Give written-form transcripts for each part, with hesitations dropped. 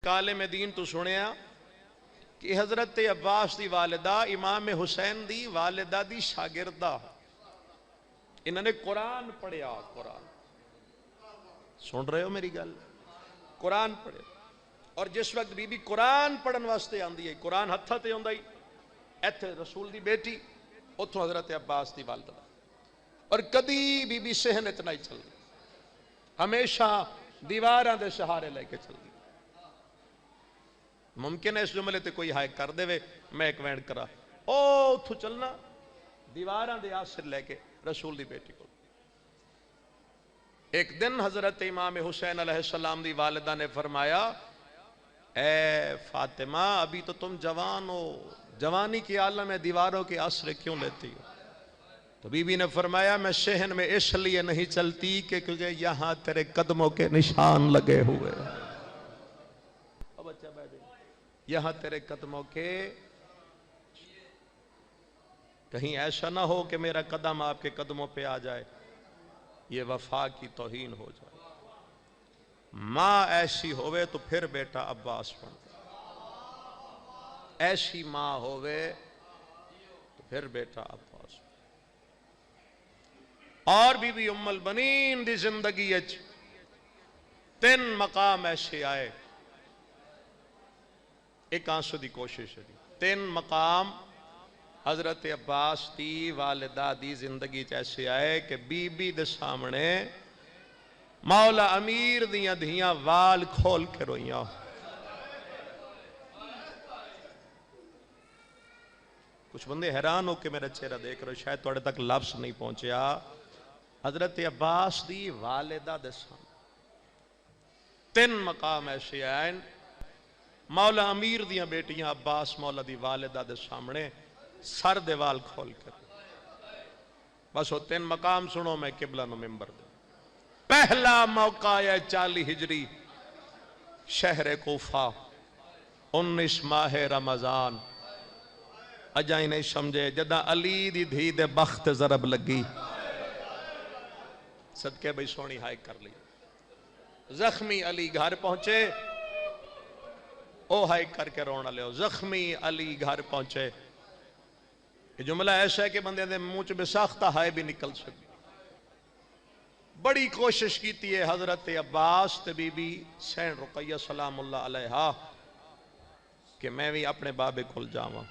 عالم دین تو سنیا کہ حضرت عباس دی والدہ امام حسین دی والدہ دی شاگردہ انہوں نے قرآن پڑھیا. قرآن سن رہے ہو میری گل؟ قرآن پڑھے. اور جس وقت بی بی قرآن پڑھن واسطے آندی ہے، قرآن ہتھا تے ہوندا ہی، ایتھے رسول دی بیٹی، اتھوں حضرت عباس دی والدہ. اور کدی بی بی صحن اتنا ہی چل دی، ہمیشہ دیواراں دے سہارے لے کے چل دی. ممکن ہے اس جملے تے کوئی ہائے کر دے وے میں ایک وینڈ کرا او اتھو چلنا دیواراں دے آسر لے کے رسول دی بیٹی کو. ایک دن حضرت امام حسین علیہ السلام دی والدہ نے فرمایا، اے فاطمہ ابھی تو تم جوان ہو، جوانی کی عالم میں دیواروں کے آسرے کیوں لیتی ہو؟ تو بی بی نے فرمایا میں شہن میں اس لیے نہیں چلتی کہ کیونکہ یہاں تیرے قدموں کے نشان لگے ہوئے، یہاں تیرے قدموں کے، کہیں ایسا نہ ہو کہ میرا قدم آپ کے قدموں پہ آ جائے، یہ وفا کی توہین ہو جائے. ماں ایسی ہوئے تو پھر بیٹا عباس بن، ایسی ماں ہوئے تو پھر بیٹا عباس. اور بی بی ام البنین دی زندگی اچ 3 مقام ایسے آئے، ایک آنسو دی کوشش ہے. 3 مقام حضرت عباس دی والدہ دی زندگی ایسے آئے کہ بی بی دے سامنے مولا امیر دیاں دھیاں وال کھول کے روئیاں. کچھ بندے حیران ہو کہ میرا چہرہ دیکھ رہے، شاید توڑے تک لفظ نہیں پہنچیا. حضرت عباس دی والدہ دے سامنے 3 مقام ایسے آئے. مولا امیر دیاں بیٹیاں عباس مولا دی والدہ دے سامنے سر دے وال کھول کر، بس وہ 3 مقام سنو میں قبلہ نو ممبر دے. پہلا موقع ہے 40 ہجری، شہر کوفہ، 19 ماہ رمضان. اجائی نہیں سمجھے جدہ علی دی دھی دے بخت ضرب لگی، صدقے بھئی سونی ہائی کر لی. زخمی علی گھر پہنچے، او ہائی کر کے رونا لے ہو. زخمی علی گھر پہنچے. یہ جملہ ایسا ہے کہ بندے دے منہ بے ساختہ ہائے بھی نکل سکتی. بڑی کوشش کیتی ہے حضرت عباس تے بی بی سین رقیہ سلام اللہ علیہا کہ میں بھی اپنے بابے کھل جاواں،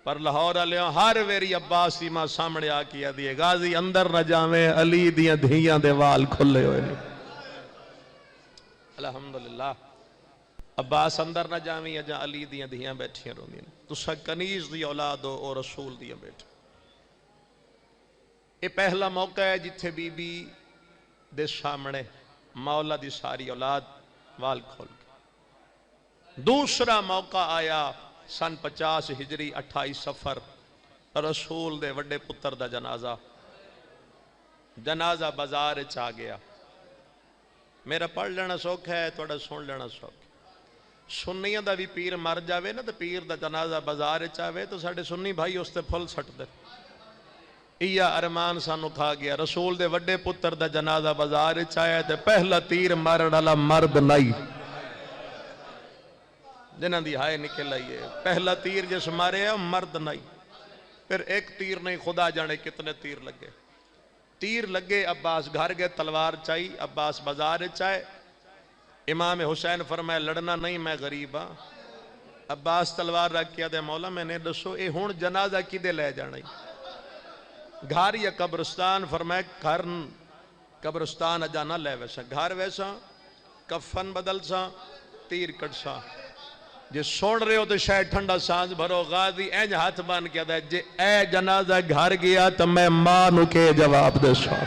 پر لاہور علیہ ہر ویری عباس دی ماں سامنے آ کیا دیئے غازی اندر نہ جاویں، علی دیاں دھیاں دے وال کھلے ہوئے نہیں. الحمدللہ عباس اندر نہ جاویں یا علی دیاں دھیاں بیٹھیاں روندیاں. تسا کنیز دی اولاد ہو اور رسول دیاں بیٹھے. یہ پہلا موقع ہے جتھے بی بی دے سامنے مولا دی ساری اولاد وال کھول کے. دوسرا موقع آیا سن 50 ہجری 28 سفر، رسول دے وڈے پتر دا جنازہ. جنازہ بازار چاہ گیا. میرا پڑھ لینا سوکھ ہے، توڑا سن لینا سوکھ. سنیاں دا بھی پیر مر جاوے نا تو پیر دا جنازہ بازار چاہوے تو ساڑھے سنی بھائی اس تے پھل سٹ دے. ایا ارمان سانو کھا گیا. رسول دے وڈے پتر دا جنازہ بازار چاہے تے پہلا تیر مارن والا مرد نہیں، جنہاں دی ہائے نکل آئیے. پہلا تیر جس مارے ہے مرد نہیں. پھر ایک تیر نہیں، خدا جانے کتنے تیر لگے. تیر لگے، عباس گھر گئے، تلوار چاہی. عباس بازار چاہے. امام حسین فرمائے لڑنا نہیں، میں غریب ہاں. عباس تلوار رکھ کیا دے مولا میں نے دسو اے ہون جنازہ کی دے لے جانا ہی، گھر یا قبرستان؟ فرمائے گھر، قبرستان اجانا لے ویسا، گھر ویسا کفن بدل سا تیر کٹ سا. جے سوڑ رہے ہو تو شاید ٹھنڈا سانز بھرو. غازی اینج ہاتھ بان کیا دے جے اے جنازہ گھر گیا تو میں ماں نو کے جواب دے سا.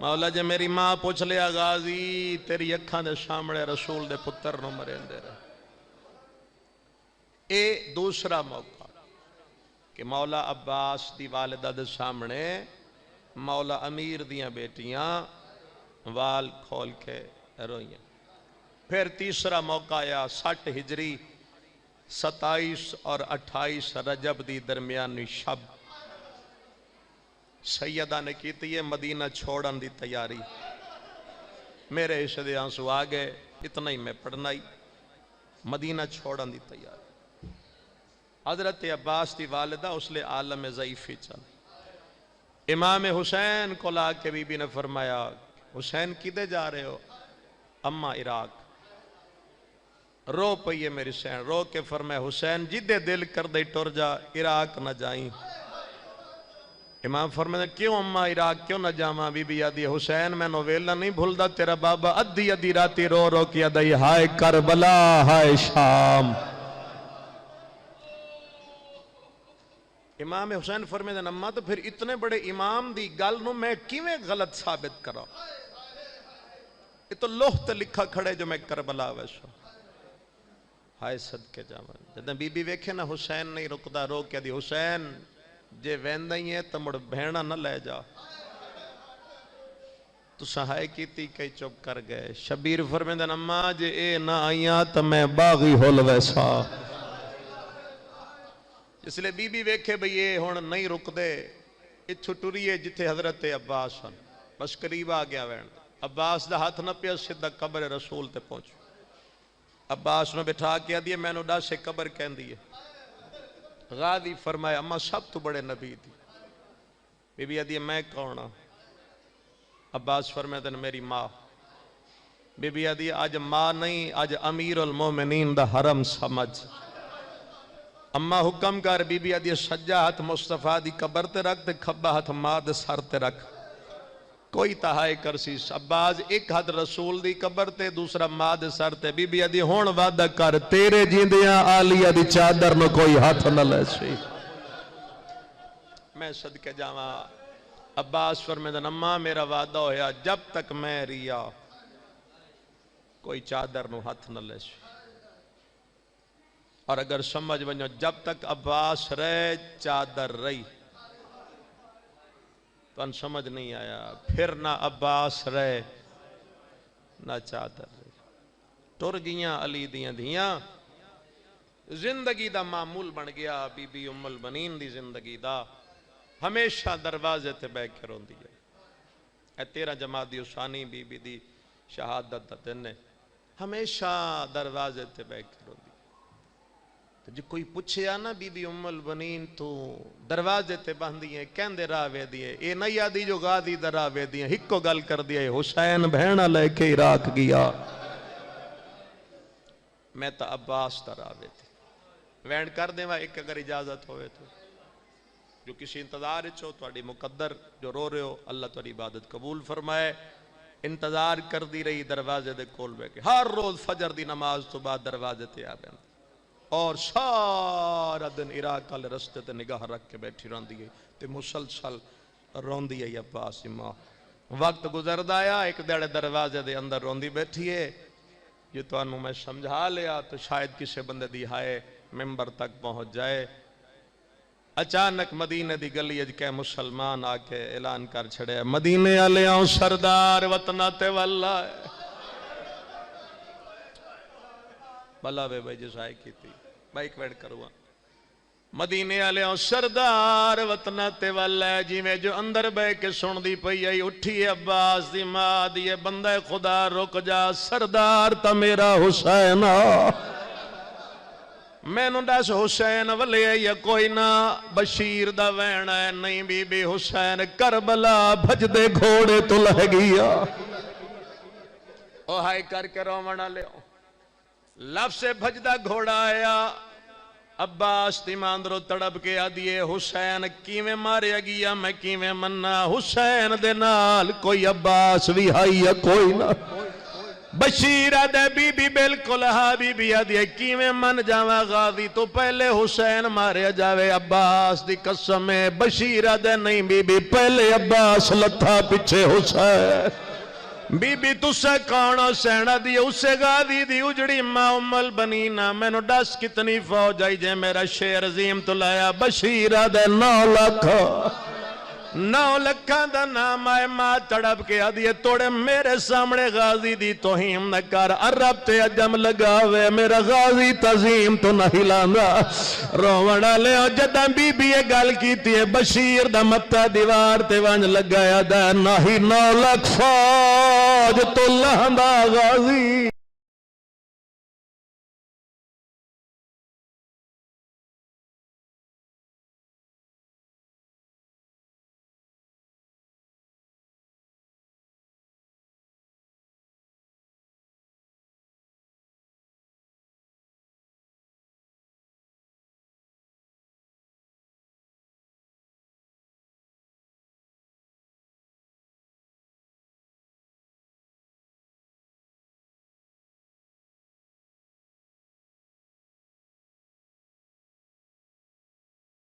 مولا جے میری ماں پوچھ لیا غازی تیری اکھاں دے سامنے رسول دے پتر نو مرین دے رہے. اے دوسرا موقع کہ مولا عباس دی والدہ دے سامنے مولا امیر دیاں بیٹیاں وال کھول کے روئیاں. پھر تیسرا موقع آیا 60 ہجری 27 اور 28 رجب دی درمیانی شب. سیدہ نے کیتی ہے مدینہ چھوڑن دی تیاری. میرے حصے دے آنسو آ گئے. اتنا ہی میں پڑھنا ہی مدینہ چھوڑن دی تیار. حضرت عباس دی والدہ اس لئے عالم ضعیفی چل. امام حسین کو لا کے بی بی نے فرمایا حسین کدے جا رہے ہو؟ اماں عراق. رو پئیے میری سین رو کے فرمایا حسین جدے دل کر دے ٹر جا عراق نہ جائیں. امام فرمایا کیوں اماں عراق کیوں نہ جاواں؟ بی بی آدھی حسین میں نویلا نہیں بھولدا تیرا بابا ادھی ادھی راتی رو رو کے ادھی ہائے کربلا ہائے شام. امام حسین فرمایا اماں تو پھر اتنے بڑے امام دی گل نو میں کیویں غلط ثابت کراں؟ یہ تو لوح تے لکھا کھڑے جو میں کربلا ویسا. ہائے صدقے جاواں جدوں بی بی ویکھے نا حسین نہیں رکدا رو کے دی حسین جے ویندا ہی ہے تو مڑ بہنا نہ لے جا. تو سہائے کیتی کئی چپ کر گئے. شبیر فرمیندن اماں جے اے نہ آئیاں تو میں باغی ہول ویسا. اس لئے بی بی ویکھے بھئی اے ہون نہیں رک دے اتھو ٹریے جتھے حضرت عباس ہن بس قریب آ گیا وین. عباس دا ہاتھ نہ پیا سدھا قبر رسول تے پہنچو. عباس نے بٹھا کے دیئے میں نو ڈا سے قبر کہن دیئے. غازی فرمایا اماں سب تو بڑے نبی دی. بی بی آدھی میں کونا؟ عباس فرمایا دن میری ماں. بی بی آدھی آج ماں نہیں آج امیر المومنین دا حرم سمجھ. اماں حکم کر. بی بی آدھی سجا ہاتھ مصطفیٰ دی قبر تے رکھ تے کھبا ہاتھ ماں دے سر تے رکھ. کوئی تہائے کرسی. عباس ایک ہاتھ رسول دی قبر تے دوسرا ماں دے سر تے. بی بی آدھی ہون وعدہ کر تیرے جیندیاں آلیہ دی چادر نو کوئی ہاتھ نہ لے سی. میں صدقے جاواں. عباس فرمیندن اماں میرا وعدہ ہویا جب تک میں ریا کوئی چادر نو ہاتھ نہ لے سی. اور اگر سمجھ ونجو جب تک عباس رہے چادر رہی. تو ان سمجھ نہیں آیا. پھر نہ عباس رہے نہ چادر رہی. ٹر گیاں علی دیاں دھیاں. زندگی دا معمول بن گیا. بی بی ام البنین دی زندگی دا ہمیشہ دروازے تے بیٹھ کے روندی ہے. اے 13 جمادی الثانی بی بی دی شہادت دا دن ہے. ہمیشہ دروازے تے بیٹھ کے روندی. جو کوئی پوچھے آنا بی بی ام البنین تو دروازے تے باندھی ہیں کہندے راوے دیئے. اے نہیں آدھی جو غازی در راوے دیئے. ہکو گل کر دیئے حسین بہنہ لے کے عراق گیا. میں تا عباس در راوے تھی. وینڈ کر دیں ایک اگر اجازت ہوئے تو جو کسی انتظار چھو تواڈی مقدر جو رو رہے ہو اللہ تواڈی عبادت قبول فرمائے. انتظار کر دی رہی دروازے دے کول بے کے. ہر روز فجر دی نماز تو بعد دروازے تے آ بین اور سارا دن عراق والے رستے تے نگاہ رکھ کے بیٹھی روندی ہے تے مسلسل روندی ہے عباس ماں. وقت گزردا آیا ایک دیڑے دروازے دے اندر روندی بیٹھی ہے. یہ تو انہوں میں سمجھا لیا تو شاید کسی بندے دی ہائے ممبر تک پہنچ جائے. اچانک مدینے دی گلی اج کے مسلمان آ کے اعلان کر چھڑے مدینے والے آؤ سردار وطنہ تے واللہ ہے. بلا بے بھائی جسائی کی تھی بائک ویڈ کروا. مدینے آلے آؤ سردار وطنہ تے واللہ جی میں جو اندر بے کے سن دی پئی آئی اٹھی عباس دی ماں دیئے بندہ خدا رک جا سردار تا میرا حسین میں نو دس حسین والے یا کوئی نہ بشیر دا وین ہے نہیں بی بی حسین کربلا بھج دے گھوڑے تو لہ گیا. او ہائی کر کے رومنہ لے لفظ بھجدہ گھوڑا آیا. عباس دی ماندرو تڑپ کے آدھیے حسین کیویں مارے گیا میں کیویں مننا. حسین دے نال کوئی عباس بھی ہائی یا کوئی نہ. بشیر دے بی بی بالکل ہاں بی بی آدھیے کیویں من جاواں غازی تو پہلے حسین مارے جاوے. عباس دی قسم ہے بشیر دے نہیں بی بی پہلے عباس لتھا پچھے حسین. بی بی تُسے کانو سینہ دی اسے غازی دی اجڑی ماں ام البنینہ میں نو ڈس کتنی فوج آئی جے میرا شیر عظیم تو لایا. بشیرہ دے 9 لکھاں دا نام آئے ماں تڑپ کے آدھیے توڑے میرے سامنے غازی دی توہین نہ کر. عرب تے عجم لگاوے میرا غازی تظیم تو نہ ہلانا. روڑا لے جدہ بی بی یہ گل کیتی ہے بشیر دا متہ دیوار تے وانج لگایا دا نہ ہی 9 لکھ فوج تو لہندا غازی